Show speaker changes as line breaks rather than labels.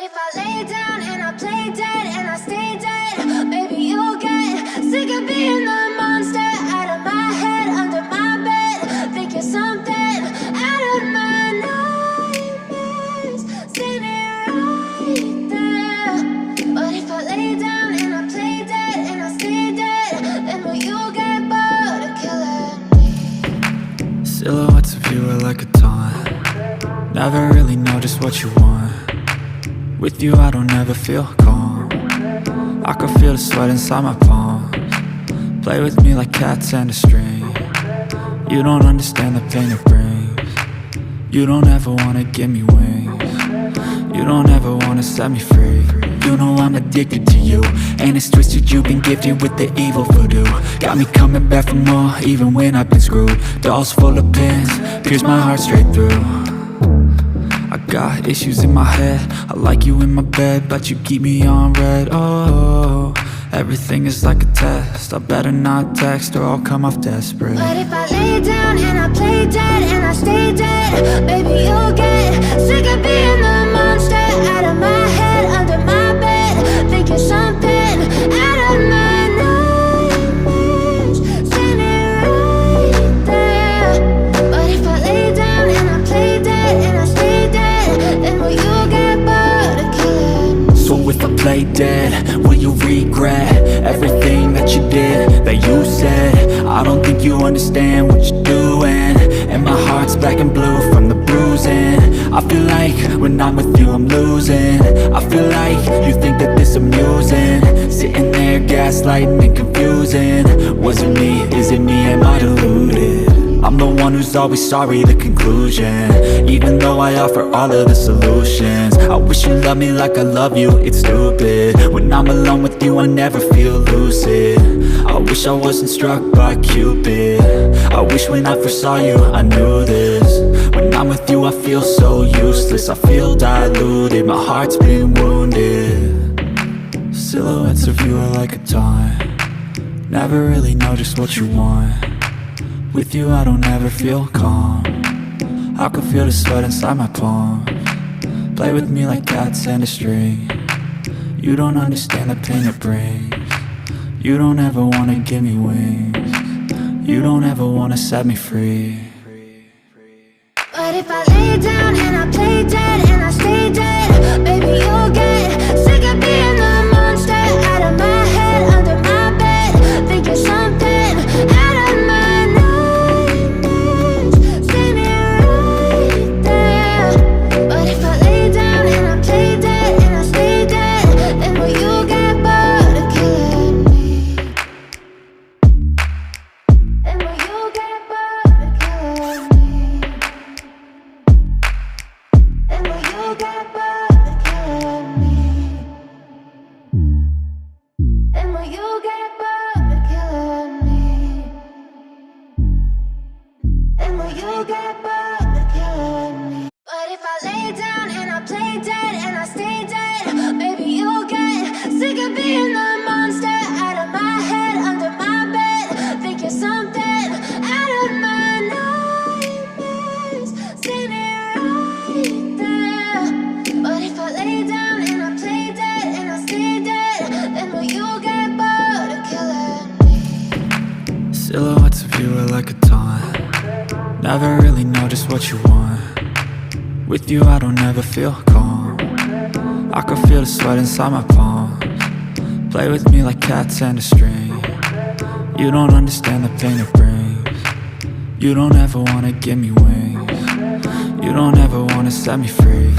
if I lay down and I play dead and I stay dead, maybe you'll get sick of being the monster out of my head, under my bed. Think you're something out of my nightmares, standing right there. But if I lay down and I play dead and I stay dead, then will you get bored of killing me?
Silhouettes of you are like a taunt. Never really know just what you want. With you I don't ever feel calm. I can feel the sweat inside my palms. Play with me like cats and a string. You don't understand the pain it brings. You don't ever wanna give me wings. You don't ever wanna set me free. You know I'm addicted to you, and it's twisted, you've been gifted with the evil voodoo. Got me coming back for more, even when I've been screwed. Dolls full of pins, pierce my heart straight through. I got issues in my head, I like you in my bed, but you keep me on red. Oh, everything is like a test, I better not text or I'll come off desperate.
But if I lay down and I play dead and I stay dead, maybe you'll get sick of being the monster out of my head, under my bed. Think you're something out of my nightmares, standing right there. But if I lay down and I play dead and I stay dead, then will you get bored of killing me?
So if I play dead, will you regret everything that you did, that you said? I don't think you understand what you're doing, and my heart's black and blue from the bruising. I feel like when I'm with you I'm losing. I feel like you think that this amusing, sitting there gaslighting and confusing. Was it me? Is it me? Am I deluded? I'm the one who's always sorry, the conclusion, even though I offer all of the solutions. I wish you loved me like I love you, it's stupid. When I'm alone with you I never feel lucid. I wish I wasn't struck by Cupid. I wish when I first saw you I knew this. When I'm with you I feel so useless, I feel diluted, my heart's been wounded. Silhouettes of you are like a taunt. Never really know just what you want. With you I don't ever feel calm. I can feel the sweat inside my palms. Play with me like cats and a string. You don't understand the pain it brings. You don't ever wanna give me wings. You don't ever wanna set me free.
But if I lay down and I play dead and I stay dead, maybe you'll get sick of being the monster out of my head, under my bed. Think you're something out of my nightmares, standing right there. But if I lay down and I play dead and I stay dead, then will you get bored of killing me? Then will you get bored of killing me? And will you get bored of killing me? And will you get bored of killing me? And will you get bored of killing me? But if I lay down and I play dead and I stay dead, maybe you'll get sick of being the monster out of my head, under my bed. Think you're something out of my nightmares, standing right there. But if I lay down and I play dead and I stay dead, then will you get bored of killing me?
Silhouettes of you are like a taunt. Never really know just what you want. With you I don't ever feel calm. I can feel the sweat inside my palms. Play with me like cats and a string. You don't understand the pain it brings. You don't ever wanna give me wings. You don't ever wanna set me free.